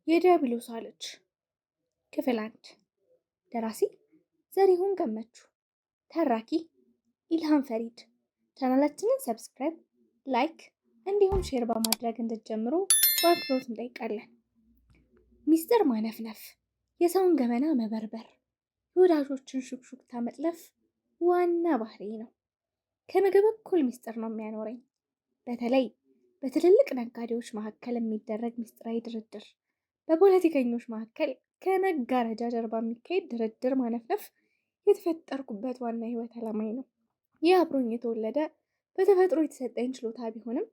የዲያብሎስ ልጅ ክፍል 1 ደራሲ ዘሪሁን ገመቹ፣ ተራኪ ኢልሃም ፈሪድ። ቻናላችንን ሰብስክራይብ፣ ላይክ እንዲሁም ሼር በማድረግ እንድትጀምሩ በአክብሮት እንጠይቃለን። ሚስጥር ማነፍነፍ፣ የሰውን ገመና መበርበር፣ የወዳጆችን ሹክሹክታ መጥለፍ ዋና ባህሪ ነው። ከምግብ እኩል ሚስጥር ነው የሚያኖረኝ። በተለይ በትልልቅ ነጋዴዎች መካከል የሚደረግ ሚስጥራዊ ድርድር፣ በፖለቲከኞች መካከል ከመጋረጃ ጀርባ የሚካሄድ ድርድር ማነፍነፍ የተፈጠርኩበት ዋና ህይወት ዓላማዬ ነው። ይህ አብሮኝ የተወለደ በተፈጥሮ የተሰጠኝ ችሎታ ቢሆንም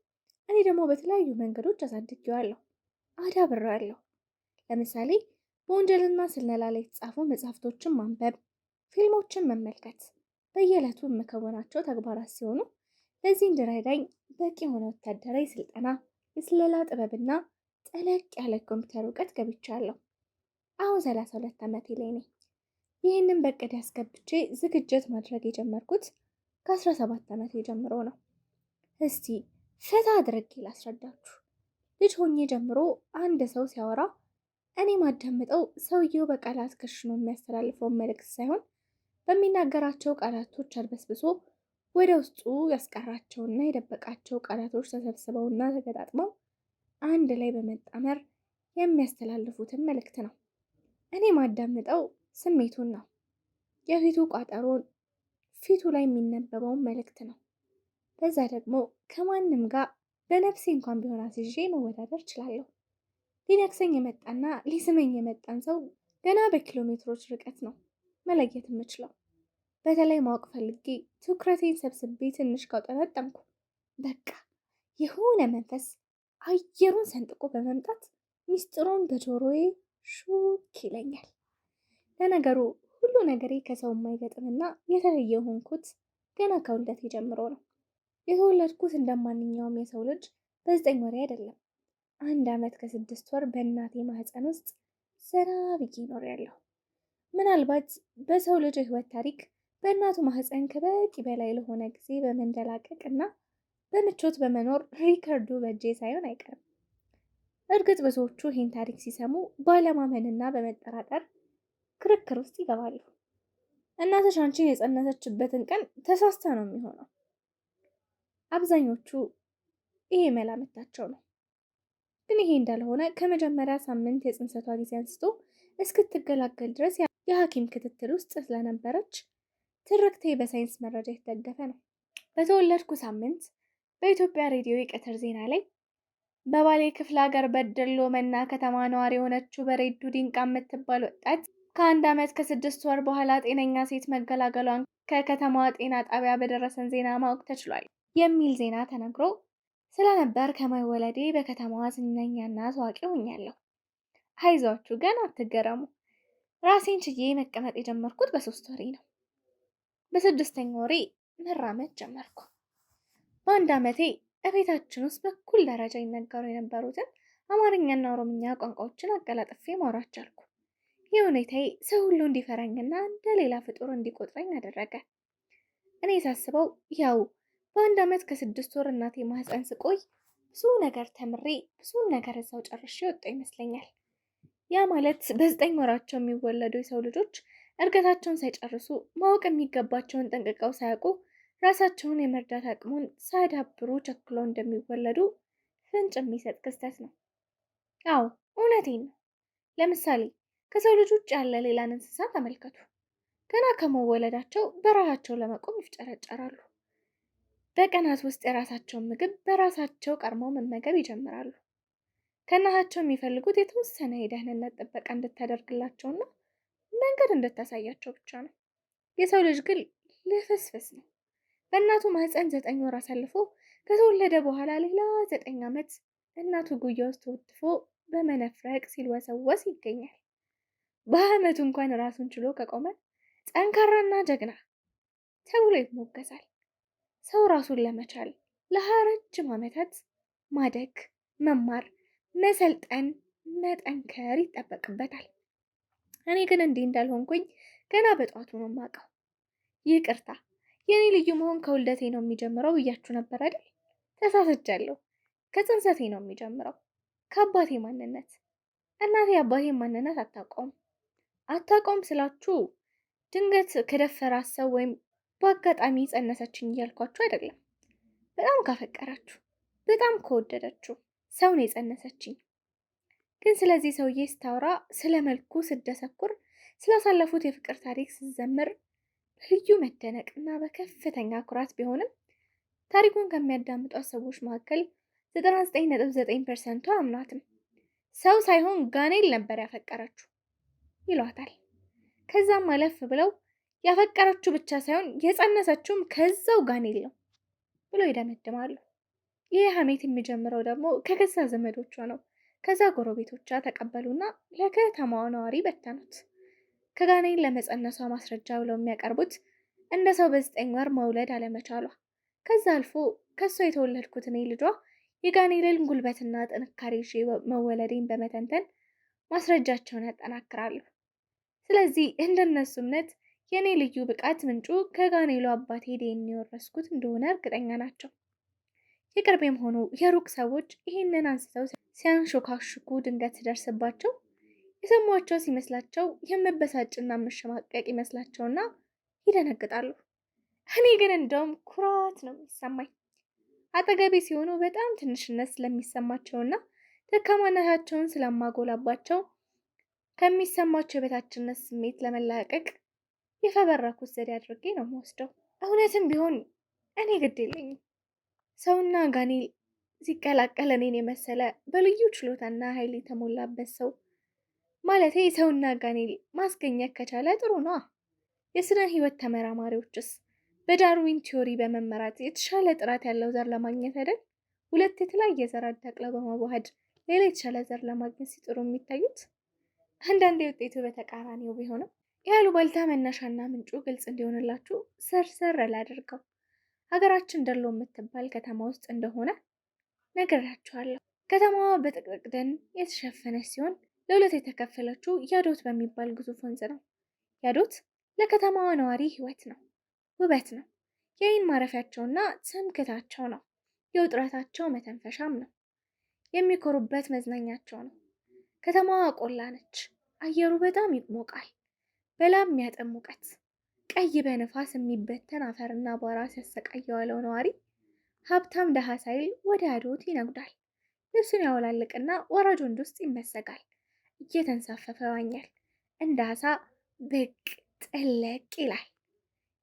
እኔ ደግሞ በተለያዩ መንገዶች አሳድጌዋለሁ፣ አዳብሬዋለሁ። ለምሳሌ በወንጀልና ስለላ ላይ የተጻፉ መጽሐፍቶችን ማንበብ፣ ፊልሞችን መመልከት በየዕለቱ የምከወናቸው ተግባራት ሲሆኑ ለዚህ እንዲረዳኝ በቂ የሆነ ወታደራዊ ስልጠና፣ የስለላ ጥበብና ጠለቅ ያለ ኮምፒውተር እውቀት ገብቻለሁ። አሁን 32 ዓመቴ ላይ ነኝ። ይህንን በቅድ ያስገብቼ ዝግጅት ማድረግ የጀመርኩት ከ17 ዓመቴ ጀምሮ ነው። እስቲ ፈታ አድርጌ ላስረዳችሁ። ልጅ ሆኜ ጀምሮ አንድ ሰው ሲያወራ እኔ ማዳምጠው ሰውየው በቃላት ከሽኖ የሚያስተላልፈውን መልእክት ሳይሆን በሚናገራቸው ቃላቶች አድበስብሶ ወደ ውስጡ ያስቀራቸውና የደበቃቸው ቃላቶች ተሰብስበውና ተገጣጥመው አንድ ላይ በመጣመር የሚያስተላልፉትን መልእክት ነው። እኔ ማዳምጠው ስሜቱን ነው፣ የፊቱ ቋጠሮን፣ ፊቱ ላይ የሚነበበውን መልእክት ነው። በዛ ደግሞ ከማንም ጋር በነፍሴ እንኳን ቢሆን አስይዤ መወዳደር እችላለሁ። ሊነክሰኝ የመጣና ሊስመኝ የመጣን ሰው ገና በኪሎ ሜትሮች ርቀት ነው መለየት የምችለው። በተለይ ማወቅ ፈልጌ ትኩረቴን ሰብስቤ ትንሽ ካውጠነጠንኩ በቃ የሆነ መንፈስ አየሩን ሰንጥቆ በመምጣት ሚስጥሩን በጆሮዬ ሹክ ይለኛል። ለነገሩ ሁሉ ነገሬ ከሰው የማይገጥምና የተለየ ሆንኩት ገና ከውልደቴ ጀምሮ ነው። የተወለድኩት እንደማንኛውም የሰው ልጅ በ9 ወሬ አይደለም። 1 ዓመት ከ6 ወር በእናቴ ማህፀን ውስጥ ዘና ብዬ ኖሬያለሁ። ምናልባት በሰው ልጅ የህይወት ታሪክ በእናቱ ማህፀን ከበቂ በላይ ለሆነ ጊዜ በመንደላቀቅ እና በምቾት በመኖር ሪከርዱ በእጄ ሳይሆን አይቀርም። እርግጥ ብዙዎቹ ይህን ታሪክ ሲሰሙ ባለማመንና በመጠራጠር ክርክር ውስጥ ይገባሉ። እናትሽ አንቺን የጸነሰችበትን ቀን ተሳስታ ነው የሚሆነው። አብዛኞቹ ይሄ መላምታቸው ነው። ግን ይሄ እንዳልሆነ ከመጀመሪያ ሳምንት የጽንሰቷ ጊዜ አንስቶ እስክትገላገል ድረስ የሐኪም ክትትል ውስጥ ስለነበረች ትርክቴ በሳይንስ መረጃ የተደገፈ ነው። በተወለድኩ ሳምንት በኢትዮጵያ ሬዲዮ የቀትር ዜና ላይ በባሌ ክፍለ ሀገር በደሎ መና ከተማ ነዋሪ የሆነችው በሬዱ ዲንቃ የምትባል ወጣት ከ1 ዓመት ከ6 ወር በኋላ ጤነኛ ሴት መገላገሏን ከከተማዋ ጤና ጣቢያ በደረሰን ዜና ማወቅ ተችሏል የሚል ዜና ተነግሮ ስለነበር ከመወለዴ በከተማዋ ዝነኛና ታዋቂ ሆኛለሁ። አይዟችሁ ገና አትገረሙ። ራሴን ችዬ መቀመጥ የጀመርኩት በ3 ወሬ ነው። በ6ኛ ወሬ መራመድ ጀመርኩ። በ1 ዓመቴ እቤታችን ውስጥ በኩል ደረጃ ይነገሩ የነበሩትን አማርኛና ኦሮምኛ ቋንቋዎችን አቀላጥፌ ማውራት ቻልኩ። ይህ ሁኔታዬ ሰው ሁሉ እንዲፈራኝና እንደ ሌላ ፍጡር እንዲቆጥረኝ አደረገ። እኔ ሳስበው ያው በ1 ዓመት ከ6 ወር እናቴ ማህፀን ስቆይ ብዙ ነገር ተምሬ ብዙ ነገር እዛው ጨርሼ ወጣሁ ይመስለኛል። ያ ማለት በ9 ወራቸው የሚወለዱ የሰው ልጆች እድገታቸውን ሳይጨርሱ ማወቅ የሚገባቸውን ጠንቅቀው ሳያውቁ ራሳቸውን የመርዳት አቅሙን ሳያዳብሩ ቸኩለው እንደሚወለዱ ፍንጭ የሚሰጥ ክስተት ነው። አዎ እውነቴን ነው። ለምሳሌ ከሰው ልጅ ውጭ ያለ ሌላን እንስሳ ተመልከቱ። ገና ከመወለዳቸው በራሳቸው ለመቆም ይፍጨረጨራሉ። በቀናት ውስጥ የራሳቸውን ምግብ በራሳቸው ቀርመው መመገብ ይጀምራሉ። ከእናታቸው የሚፈልጉት የተወሰነ የደህንነት ጥበቃ እንድታደርግላቸውና መንገድ እንድታሳያቸው ብቻ ነው። የሰው ልጅ ግን ልፍስፍስ ነው። በእናቱ ማህፀን 9 ወር አሳልፎ ከተወለደ በኋላ ሌላ 9 ዓመት እናቱ ጉያ ውስጥ ተወትፎ በመነፍረቅ ሲልወሰወስ ይገኛል። በአመቱ እንኳን ራሱን ችሎ ከቆመ ጠንካራና ጀግና ተብሎ ይሞገሳል። ሰው ራሱን ለመቻል ለረጅም ዓመታት ማደግ፣ መማር፣ መሰልጠን፣ መጠንከር ይጠበቅበታል። እኔ ግን እንዲህ እንዳልሆንኩኝ ገና በጧቱ ነው የማውቀው። ይቅርታ የኔ ልዩ መሆን ከውልደቴ ነው የሚጀምረው ብያችሁ ነበር አይደል? ተሳስቻለሁ። ከጽንሰቴ ነው የሚጀምረው፣ ከአባቴ ማንነት። እናቴ አባቴን ማንነት አታውቀውም ስላችሁ ድንገት ከደፈራት ሰው ወይም በአጋጣሚ ጸነሰችኝ እያልኳችሁ አይደለም። በጣም ካፈቀራችሁ፣ በጣም ከወደደችው ሰው ነው የጸነሰችኝ። ግን ስለዚህ ሰውዬ ስታወራ፣ ስለ መልኩ ስደሰኩር፣ ስላሳለፉት የፍቅር ታሪክ ስዘምር በልዩ መደነቅና በከፍተኛ ኩራት ቢሆንም ታሪኩን ከሚያዳምጧት ሰዎች መካከል 99.9%ቱ አያምኗትም። ሰው ሳይሆን ጋኔል ነበር ያፈቀረችው ይሏታል። ከዛም አለፍ ብለው ያፈቀረችው ብቻ ሳይሆን የጸነሰችውም ከዛው ጋኔል ነው ብሎ ይደመድማሉ። ይህ ሐሜት የሚጀምረው ደግሞ ከገዛ ዘመዶቿ ነው። ከዛ ጎረቤቶቿ ተቀበሉና ለከተማዋ ነዋሪ በተኑት። ከጋኔል ለመጸነሷ ማስረጃ ብለው የሚያቀርቡት እንደ ሰው በ9 ወር መውለድ አለመቻሏ፣ ከዛ አልፎ ከሷ የተወለድኩት እኔ ልጇ የጋኔልን ጉልበትና ጥንካሬ ይዤ መወለዴን በመተንተን ማስረጃቸውን ያጠናክራሉ። ስለዚህ እንደነሱ እምነት የኔ ልዩ ብቃት ምንጩ ከጋኔሉ አባቴ ዲኤንኤ የወረስኩት እንደሆነ እርግጠኛ ናቸው። የቅርቤም ሆኑ የሩቅ ሰዎች ይህንን አንስተው ሲያንሾካሹኩ ድንገት ሲደርስባቸው የሰሟቸው ሲመስላቸው የምበሳጭና የምሸማቀቅ ይመስላቸውና ይደነግጣሉ። እኔ ግን እንደውም ኩራት ነው የሚሰማኝ። አጠገቤ ሲሆኑ በጣም ትንሽነት ስለሚሰማቸውና ደካማነታቸውን ስለማጎላባቸው ከሚሰማቸው የበታችነት ስሜት ለመላቀቅ የፈበረኩት ዘዴ አድርጌ ነው የምወስደው። እውነትም ቢሆን እኔ ግድ የለኝም። ሰውና ጋኔል ሲቀላቀል እኔን የመሰለ በልዩ ችሎታና ኃይል የተሞላበት ሰው ማለቴ ሰውና ጋኔል ማስገኘት ከቻለ ጥሩ ነዋ። የስነ ህይወት ተመራማሪዎችስ በዳርዊን ቲዮሪ በመመራት የተሻለ ጥራት ያለው ዘር ለማግኘት አይደል ሁለት የተለያየ ዘር አዳቅለው በማዋሃድ ሌላ የተሻለ ዘር ለማግኘት ሲጥሩ የሚታዩት? አንዳንዴ ውጤቱ በተቃራኒው ቢሆንም የአሉባልታ መነሻና ምንጩ ግልጽ እንዲሆንላችሁ ሰር ላድርገው። ሀገራችን ደሎ የምትባል ከተማ ውስጥ እንደሆነ ነግራችኋለሁ። ከተማዋ በጥቅጥቅ ደን የተሸፈነች ሲሆን ለሁለት የተከፈለችው ያዶት በሚባል ግዙፍ ወንዝ ነው። ያዶት ለከተማዋ ነዋሪ ህይወት ነው፣ ውበት ነው፣ የአይን ማረፊያቸውና ትምክህታቸው ነው፣ የውጥረታቸው መተንፈሻም ነው፣ የሚኮሩበት መዝናኛቸው ነው። ከተማዋ ቆላ ነች። አየሩ በጣም ይሞቃል፣ በላብ የሚያጠም ሙቀት። ቀይ በንፋስ የሚበተን አፈርና አቧራ ሲያሰቃየው ያለው ነዋሪ ሀብታም ደሃ ሳይል ወደ ያዶት ይነጉዳል። ልብሱን ያወላልቅና ወራጅ ወንዝ ውስጥ ይመሰጋል። እየተንሳፈፈ ይዋኛል። እንደ አሳ ብቅ ጥልቅ ይላል።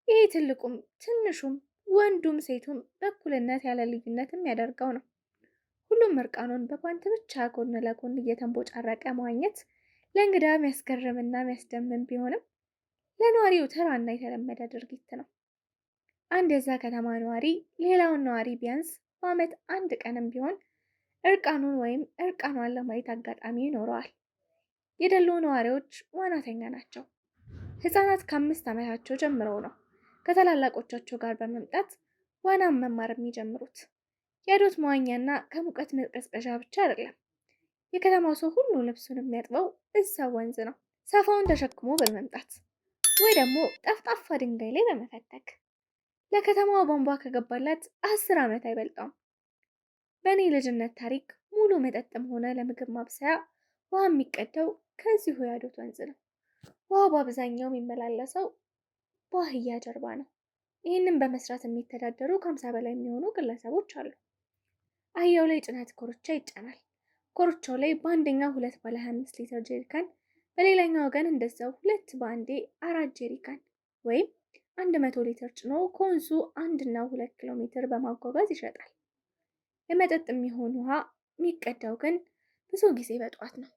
ይህ ትልቁም ትንሹም ወንዱም ሴቱም በእኩልነት ያለ ልዩነት የሚያደርገው ነው። ሁሉም እርቃኑን በፓንት ብቻ ጎን ለጎን እየተንቦጫረቀ መዋኘት ለእንግዳ የሚያስገርምና የሚያስደምም ቢሆንም ለነዋሪው ተራና የተለመደ ድርጊት ነው። አንድ የዛ ከተማ ነዋሪ ሌላውን ነዋሪ ቢያንስ በዓመት አንድ ቀንም ቢሆን እርቃኑን ወይም እርቃኗን ለማየት አጋጣሚ ይኖረዋል። የደሎ ነዋሪዎች ዋናተኛ ናቸው። ህፃናት ከ5 ዓመታቸው ጀምረው ነው ከታላላቆቻቸው ጋር በመምጣት ዋናን መማር የሚጀምሩት። ያዶት መዋኛና ከሙቀት መቀዝቀዣ ብቻ አይደለም። የከተማው ሰው ሁሉ ልብሱን የሚያጥበው እዛው ወንዝ ነው። ሳፋውን ተሸክሞ በመምጣት ወይ ደግሞ ጠፍጣፋ ድንጋይ ላይ በመፈተግ። ለከተማዋ ቧንቧ ከገባላት 10 ዓመት አይበልጣም። በእኔ ልጅነት ታሪክ ሙሉ መጠጥም ሆነ ለምግብ ማብሰያ ውሃ የሚቀዳው ከዚሁ ያዶት ወንዝ ነው። ውሃ በአብዛኛው የሚመላለሰው በአህያ ጀርባ ነው። ይህንን በመስራት የሚተዳደሩ ከ50 በላይ የሚሆኑ ግለሰቦች አሉ። አህያው ላይ ጭነት ኮርቻ ይጫናል። ኮርቻው ላይ በአንደኛው 2 ባለ 25 ሊትር ጄሪካን፣ በሌላኛው ወገን እንደዛው 2 በአንዴ 4 ጄሪካን ወይም 100 ሊትር ጭኖ ከወንዙ 1 እና 2 ኪሎ ሜትር በማጓጓዝ ይሸጣል። ለመጠጥ የሚሆን ውሃ የሚቀዳው ግን ብዙ ጊዜ በጠዋት ነው።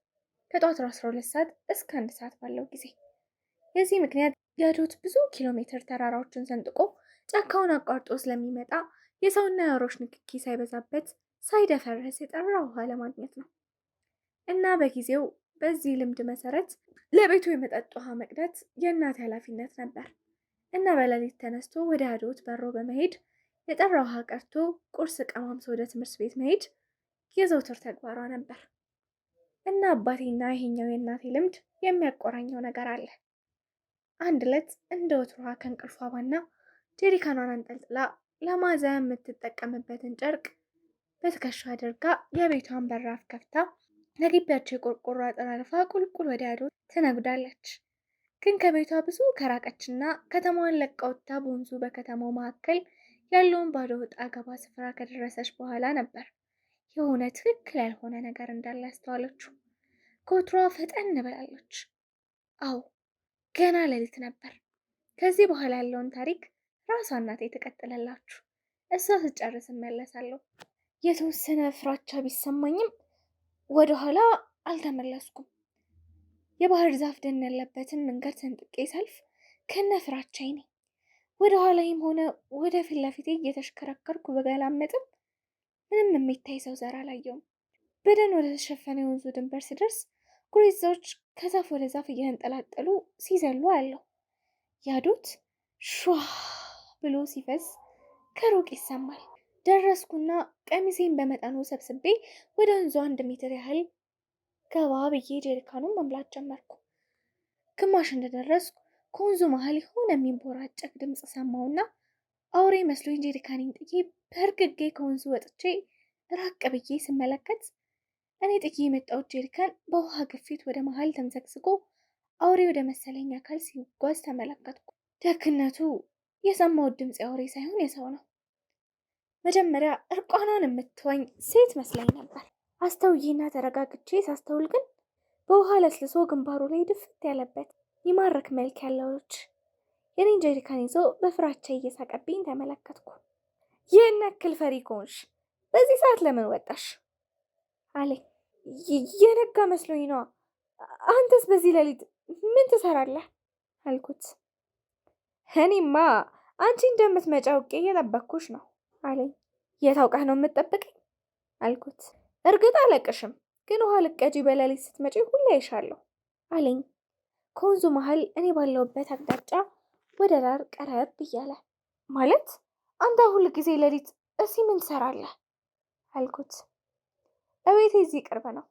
ከጠዋቱ 12 ሰዓት እስከ 1 ሰዓት ባለው ጊዜ። የዚህ ምክንያት ያዶት ብዙ ኪሎ ሜትር ተራራዎችን ሰንጥቆ ጫካውን አቋርጦ ስለሚመጣ የሰውና የአውሬዎች ንክኪ ሳይበዛበት ሳይደፈርስ የጠራ ውሃ ለማግኘት ነው። እና በጊዜው በዚህ ልምድ መሰረት ለቤቱ የመጠጥ ውሃ መቅዳት የእናቴ ኃላፊነት ነበር። እና በሌሊት ተነስቶ ወደ ያዶት በሮ በመሄድ የጠራ ውሃ ቀርቶ ቁርስ ቀማምሶ ወደ ትምህርት ቤት መሄድ የዘውትር ተግባሯ ነበር። እና አባቴና ይሄኛው የእናቴ ልምድ የሚያቆራኘው ነገር አለ። አንድ ዕለት እንደ ወትሮዋ ከእንቅልፏ ባና ጀሪካኗን አንጠልጥላ ለማዘያ የምትጠቀምበትን ጨርቅ በትከሻ አድርጋ የቤቷን በራፍ ከፍታ ለግቢያቸው የቆርቆሮ አጥር አልፋ ቁልቁል ወደ ያዶት ትነጉዳለች። ግን ከቤቷ ብዙ ከራቀችና ከተማዋን ለቃ ወጥታ በወንዙ በከተማው መካከል ያለውን ባዶ ወጣ ገባ ስፍራ ከደረሰች በኋላ ነበር የሆነ ትክክል ያልሆነ ነገር እንዳለ ያስተዋለችው። ከወትሮዋ ፈጠን ብላለች። አዎ ገና ሌሊት ነበር። ከዚህ በኋላ ያለውን ታሪክ ራሷ እናቴ ትቀጥለላችሁ። እሷ ስጨርስ እመለሳለሁ። የተወሰነ ፍራቻ ቢሰማኝም ወደኋላ አልተመለስኩም። የባህር ዛፍ ደን ያለበትን መንገድ ሰንጥቄ ሳልፍ ከነ ፍራቻዬ ነኝ። ወደ ኋላይም ሆነ ወደ ፊት ለፊቴ እየተሽከረከርኩ በገላመጥም ምንም የሚታይ ሰው ዘር አላየውም። በደን ወደ ተሸፈነ የወንዙ ድንበር ስደርስ ጉሬዛዎች ከዛፍ ወደ ዛፍ እየተንጠላጠሉ ሲዘሉ አያለሁ። ያዶት ሿ ብሎ ሲፈስ ከሩቅ ይሰማል። ደረስኩና ቀሚሴን በመጠኑ ሰብስቤ ወደ ወንዙ 1 ሜትር ያህል ገባ ብዬ ጀሪካኑን መምላት ጀመርኩ። ግማሽ እንደደረስኩ ከወንዙ መሀል የሆነ የሚንቦራጨቅ ድምፅ ሰማሁና አውሬ መስሎኝ ጀሪካኔን ጥዬ በእርግጌ ከወንዙ ወጥቼ ራቅ ብዬ ስመለከት እኔ ጥዬ የመጣሁት ጀሪካን በውሃ ግፊት ወደ መሀል ተምዘግዝጎ አውሬ ወደ መሰለኝ አካል ሲጓዝ ተመለከትኩ። ደግነቱ የሰማሁት ድምፅ የአውሬ ሳይሆን የሰው ነው። መጀመሪያ እርቋኗን የምትዋኝ ሴት መስላኝ ነበር። አስተውዬና ተረጋግቼ ሳስተውል ግን በውሃ ለስልሶ ግንባሩ ላይ ድፍት ያለበት ይማርክ መልክ ያለውች የኔን ጀሪካን ይዞ በፍራቻ እየሳቀብኝ ተመለከትኩ። ይህን ያክል ፈሪ ከሆንሽ በዚህ ሰዓት ለምን ወጣሽ? አለኝ። የነጋ መስሎኝ ነዋ። አንተስ በዚህ ሌሊት ምን ትሰራለህ? አልኩት። እኔማ አንቺ እንደምትመጪ አውቄ እየጠበቅኩሽ ነው አለኝ። የታውቀህ ነው የምትጠብቀኝ? አልኩት። እርግጥ አለቅሽም፣ ግን ውሃ ልትቀጂ በሌሊት ስትመጪ ሁሌ አይሻለሁ አለኝ። ከወንዙ መሀል እኔ ባለሁበት አቅጣጫ ወደ ዳር ቀረብ እያለ። ማለት አንተ ሁል ጊዜ ሌሊት እዚህ ምን ትሰራለህ? አልኩት። እቤቴ እዚህ ቅርብ ነው።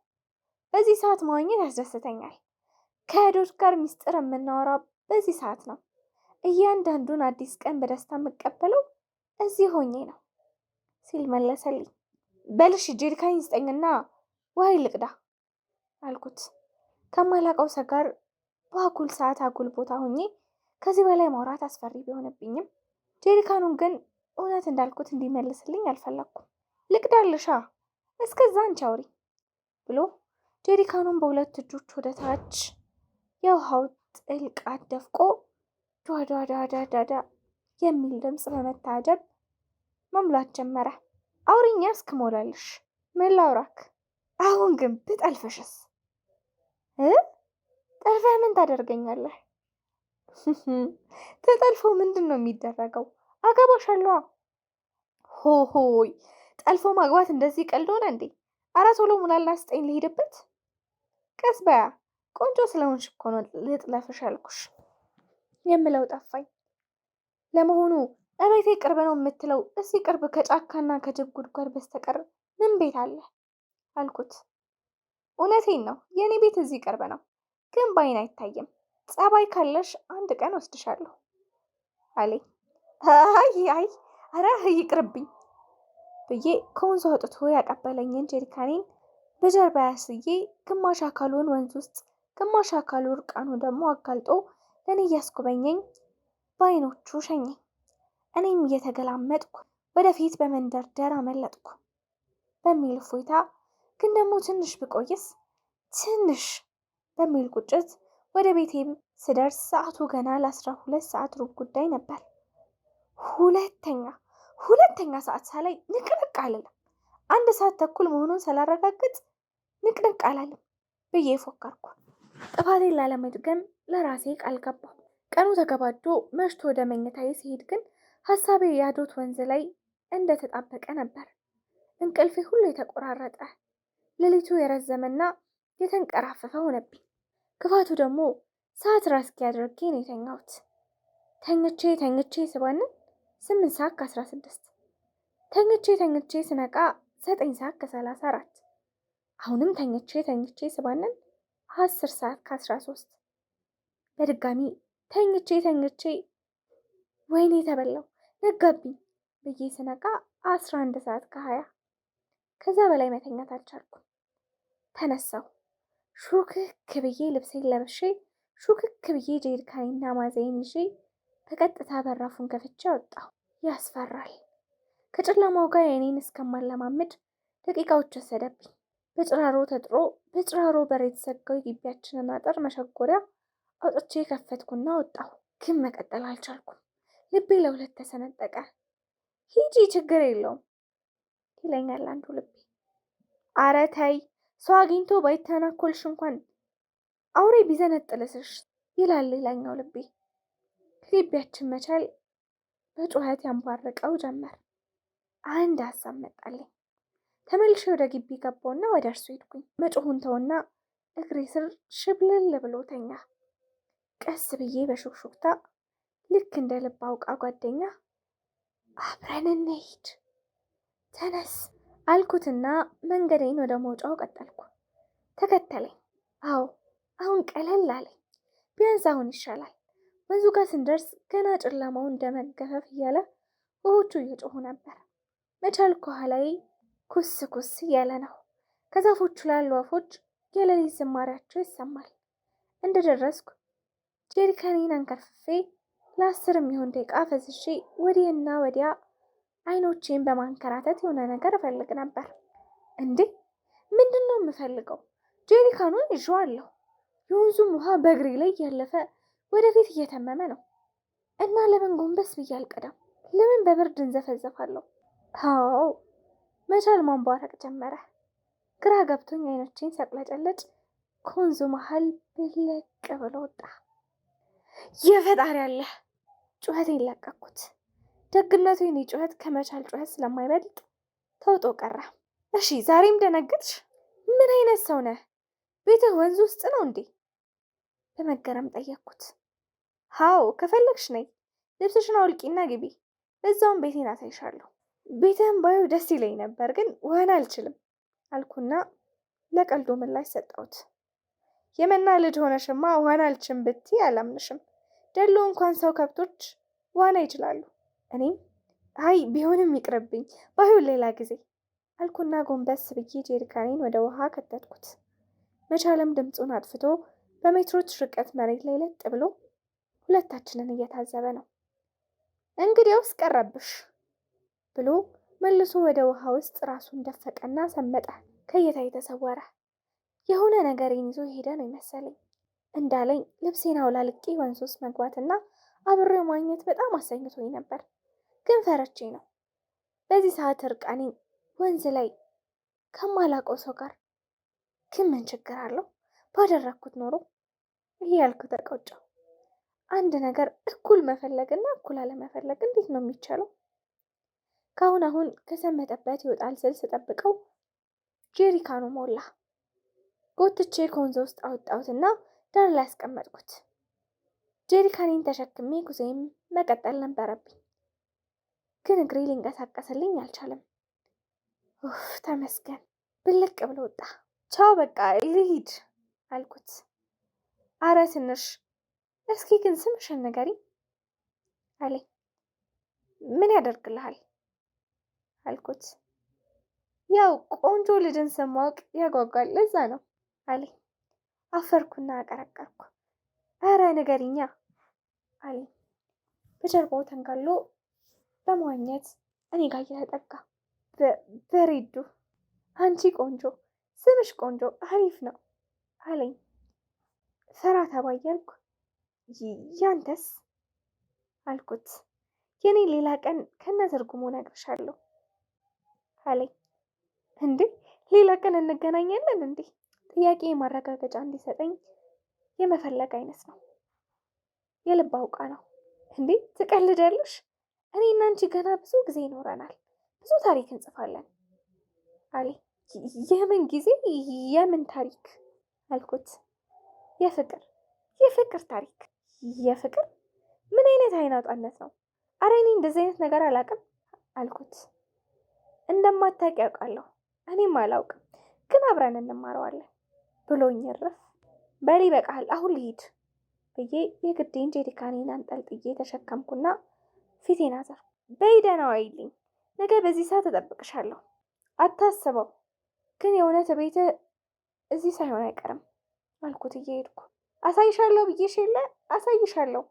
በዚህ ሰዓት መዋኘት ያስደስተኛል። ከያዶት ጋር ሚስጥር የምናወራው በዚህ ሰዓት ነው። እያንዳንዱን አዲስ ቀን በደስታ የምቀበለው እዚህ ሆኜ ነው ሲል መለሰልኝ። በልሽ ጀሪካን ስጠኝና ውሃ ልቅዳ አልኩት። ከማላውቀው ሰው ጋር በአጉል ሰዓት አጉል ቦታ ሆኜ ከዚህ በላይ ማውራት አስፈሪ ቢሆንብኝም ጀሪካኑን ግን እውነት እንዳልኩት እንዲመልስልኝ አልፈለኩም። ልቅዳልሻ፣ እስከዛ አንቺ አውሪ ብሎ ጀሪካኑን በሁለት እጆች ወደ ታች የውሃው ጥልቀት ደፍቆ ዷዷዷዷዳ የሚል ድምፅ በመታጀብ መሙላት ጀመረ። አውሪኛ እስክሞላልሽ። ምን ላውራክ? አሁን ግን ብጠልፍሽስ? ጠልፈህ ምን ታደርገኛለህ? ተጠልፎ ምንድን ነው የሚደረገው? አገባሻለሁ። ሆይ ጠልፎ ማግባት እንደዚህ ቀልድ ሆነ እንዴ? ኧረ ቶሎ ሙላላ ስጠኝ ልሄድበት። ቀስ በያ፣ ቆንጆ ስለሆንሽ እኮ ነው ልጥለፍሽ ያልኩሽ የምለው ጠፋኝ። ለመሆኑ እቤቴ ቅርብ ነው የምትለው እዚህ ቅርብ ከጫካና ከጅብ ጉድጓድ በስተቀር ምን ቤት አለ? አልኩት። እውነቴን ነው፣ የኔ ቤት እዚህ ቅርብ ነው፣ ግን በአይን አይታይም። ጸባይ ካለሽ አንድ ቀን ወስድሻለሁ አለኝ። አይ ኧረ ይቅርብኝ ብዬ ከወንዙ አውጥቶ ያቀበለኝን ጀሪካኔን በጀርባ ያስዬ ግማሽ አካሉን ወንዝ ውስጥ ግማሽ አካሉ እርቃኑ ደግሞ አጋልጦ ለእኔ እያስጎበኘኝ በአይኖቹ ሸኘኝ። እኔም እየተገላመጥኩ ወደፊት በመንደርደር አመለጥኩ በሚል እፎይታ፣ ግን ደግሞ ትንሽ ብቆይስ ትንሽ በሚል ቁጭት ወደ ቤቴ ስደርስ ሰዓቱ ገና ለ12 ሰዓት ሩብ ጉዳይ ነበር። ሁለተኛ ሰዓት ሳላይ ንቅንቅ አልልም፣ 1 ሰዓት ተኩል መሆኑን ስላረጋግጥ ንቅንቅ አላልም ብዬ ፎከርኩ። ጥፋቴን ላለመድገም ለራሴ ቃል ገባሁ። ቀኑ ተገባዶ መሽቶ ወደ መኝታዬ ሲሄድ ግን ሀሳቤ ያዶት ወንዝ ላይ እንደተጣበቀ ነበር። እንቅልፌ ሁሉ የተቆራረጠ፣ ሌሊቱ የረዘመና የተንቀራፈፈ ሆነብኝ። ክፋቱ ደግሞ ሰዓት ራስጌ አድርጌ ነው የተኛሁት። ተኝቼ ስባንን 8 ሰዓት ከ16፣ ተኝቼ ስነቃ 9 ሰዓት ከ34፣ አሁንም ተኝቼ ስባንን 10 ሰዓት ከ13፣ በድጋሚ ተኝቼ ወይኔ ተበላው ነጋብኝ ብዬ ስነቃ 11 ሰዓት ከ20። ከዛ በላይ መተኛት አልቻልኩም። ተነሳው። ሹክክ ብዬ ልብሴን ለብሼ ሹክክ ብዬ ጀሪካኔና ማዘዬን ይዤ በቀጥታ በራፉን ከፍቼ ወጣሁ። ያስፈራል። ከጨለማው ጋር የኔን እስከማለማመድ ደቂቃዎች ወሰደብኝ። በጭራሮ ተጥሮ በጭራሮ በር የተዘጋው የግቢያችንን አጥር መሸጎሪያ አውጥቼ ከፈትኩና ወጣሁ። ግን መቀጠል አልቻልኩም። ልቤ ለሁለት ተሰነጠቀ። ሂጂ ችግር የለውም ይለኛል አንዱ ልቤ። አረ ተይ፣ ሰው አግኝቶ ባይተናኮልሽ እንኳን አውሬ ቢዘነጥልስሽ ይላል ሌላኛው ልቤ። ከግቢያችን መቻል በጩኸት ያንቧርቀው ጀመር። አንድ ሀሳብ መጣልኝ። ተመልሼ ወደ ግቢ ገባውና ወደ እርሱ ሄድኩኝ። መጮሁን ተውና እግሬ ስር ሽብልል ብሎ ተኛ። ቀስ ብዬ በሹክሹክታ ልክ እንደ ልብ አውቃ ጓደኛ አብረን እንሂድ ተነስ አልኩትና መንገዴን ወደ መውጫው ቀጠልኩ። ተከተለኝ። አዎ አሁን ቀለል አለኝ። ቢያንስ አሁን ይሻላል። ወንዙ ጋር ስንደርስ ገና ጨለማው እንደመገፈፍ እያለ ውሆቹ እየጮሁ ነበር። መቻል ከኋላዬ ኩስ ኩስ እያለ ነው። ከዛፎቹ ላሉ ወፎች የሌሊት ዝማሪያቸው ይሰማል። እንደደረስኩ ጀሪካኔን አንከርፍፌ ለ10 የሚሆን ደቂቃ ፈዝሼ ወዲያና ወዲያ አይኖቼን በማንከራተት የሆነ ነገር እፈልግ ነበር። እንዴ ምንድን ነው የምፈልገው? ጀሪካኑን ይዤዋለሁ። የወንዙም ውሃ በእግሬ ላይ እያለፈ ወደፊት እየተመመ ነው እና ለምን ጎንበስ ብዬ አልቀዳም? ለምን በብርድ እንዘፈዘፋለሁ? አዎ መቻል ማንቧረቅ ጀመረ። ግራ ገብቶኝ አይኖቼን ሰቅለጨለጭ ከወንዙ መሀል ብልቅ ብሎ ወጣ። የፈጣሪ አለ! ጩኸቴን ለቀኩት። ደግነቱ የኔ ጩኸት ከመቻል ጩኸት ስለማይበልጥ ተውጦ ቀረ። እሺ ዛሬም ደነገጥሽ? ምን አይነት ሰው ነህ? ቤትህ ወንዝ ውስጥ ነው እንዴ? በመገረም ጠየቅኩት። አዎ ከፈለግሽ ነይ፣ ልብስሽን አውልቂና ግቢ፣ በዛውም ቤቴን አሳይሻለሁ። ቤትህን ባየው ደስ ይለኝ ነበር ግን ዋና አልችልም አልኩና ለቀልዶ ምላሽ ሰጠሁት። የመና ልጅ ሆነሽማ ዋና አልችልም ብትይ አላምንሽም። ደሎ እንኳን ሰው ከብቶች ዋና ይችላሉ። እኔም አይ ቢሆንም ይቅርብኝ ባይሆን ሌላ ጊዜ አልኩና ጎንበስ ብዬ ጀሪካኔን ወደ ውሃ ከተትኩት። መቻልም ድምፁን አጥፍቶ በሜትሮች ርቀት መሬት ላይ ለጥ ብሎ ሁለታችንን እየታዘበ ነው። እንግዲያውስ ቀረብሽ ብሎ መልሶ ወደ ውሃ ውስጥ ራሱን ደፈቀና ሰመጠ። ከእይታ የተሰወረ የሆነ ነገሬን ይዞ ሄደ ነው መሰለኝ። እንዳለኝ ልብሴን አውላልቄ ወንዝ ውስጥ መግባትና አብሬው ማግኘት በጣም አሰኝቶኝ ነበር፣ ግን ፈረቼ ነው። በዚህ ሰዓት እርቃኔን ወንዝ ላይ ከማላውቀው ሰው ጋር ግን ምን ችግር አለው? ባደረግኩት ኖሮ እያልኩ ተቆጨሁ። አንድ ነገር እኩል መፈለግና እኩል አለመፈለግ እንዴት ነው የሚቻለው? ካሁን አሁን ከሰመጠበት ይወጣል ስል ስጠብቀው ጀሪካኑ ሞላ። ጎትቼ ከወንዝ ውስጥ አወጣሁትና ዳር ላይ ያስቀመጥኩት። ጀሪካኔን ተሸክሜ ጉዞዬን መቀጠል ነበረብኝ፣ ግን እግሬ ሊንቀሳቀስልኝ አልቻለም። ተመስገን ብልቅ ብሎ ወጣ። ቻው በቃ ልሂድ አልኩት። አረ ትንሽ እስኪ ግን ስምሽን ንገሪኝ አለኝ። ምን ያደርግልሃል አልኩት። ያው ቆንጆ ልጅን ስም ማወቅ ያጓጓል ለዛ ነው አለኝ። አፈርኩና አቀረቀርኩ። አረ ንገሪኛ አለኝ። በጀርባው ተንጋሎ በመዋኘት እኔ ጋር እየተጠጋ በሬዱ አንቺ ቆንጆ ስምሽ ቆንጆ አሪፍ ነው አለኝ። ፈራ ተባያልኩ። ያንተስ አልኩት። የኔ ሌላ ቀን ከነ ትርጉሙ እነግርሻለሁ አለኝ። እንዴ ሌላ ቀን እንገናኛለን እንዴ? ጥያቄ ማረጋገጫ እንዲሰጠኝ የመፈለግ አይነት ነው። የልብ አውቃ ነው። እንዴ ትቀልዳለሽ? እኔ እና አንቺ ገና ብዙ ጊዜ ይኖረናል፣ ብዙ ታሪክ እንጽፋለን አለኝ። የምን ጊዜ የምን ታሪክ አልኩት። የፍቅር ታሪክ። የፍቅር ምን አይነት አይናውጣነት ነው? አረ እኔ እንደዚህ አይነት ነገር አላውቅም አልኩት። እንደማታውቂ ያውቃለሁ፣ እኔም አላውቅም፣ ግን አብረን እንማረዋለን ብሎኝ እረፍ። በል ይበቃል አሁን ልሂድ ብዬ የግዴን ጀሪካኔን አንጠልጥዬ ተሸከምኩና ፊቴን አዘርኩ። በይ ደህና ዋይልኝ፣ ነገ በዚህ ሰዓት እጠብቅሻለሁ። አታስበው ግን የእውነት ቤትህ እዚህ ሳይሆን አይቀርም አልኩት እየሄድኩ። አሳይሻለሁ ብዬሽ የለ አሳይሻለሁ።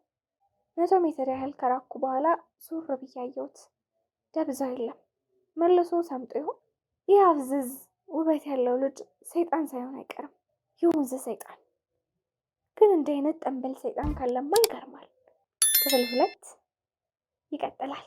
100 ሜትር ያህል ከራኩ በኋላ ዞር ብዬ አየሁት። ደብዛው የለም። መልሶ ሰምጦ ይሆን? ይህ አፍዝዝ ውበት ያለው ልጅ ሰይጣን ሳይሆን አይቀርም፣ የወንዝ ሰይጣን። ግን እንዲህ አይነት ጠንበል ሰይጣን ካለማ ይገርማል። ክፍል 2 ይቀጥላል።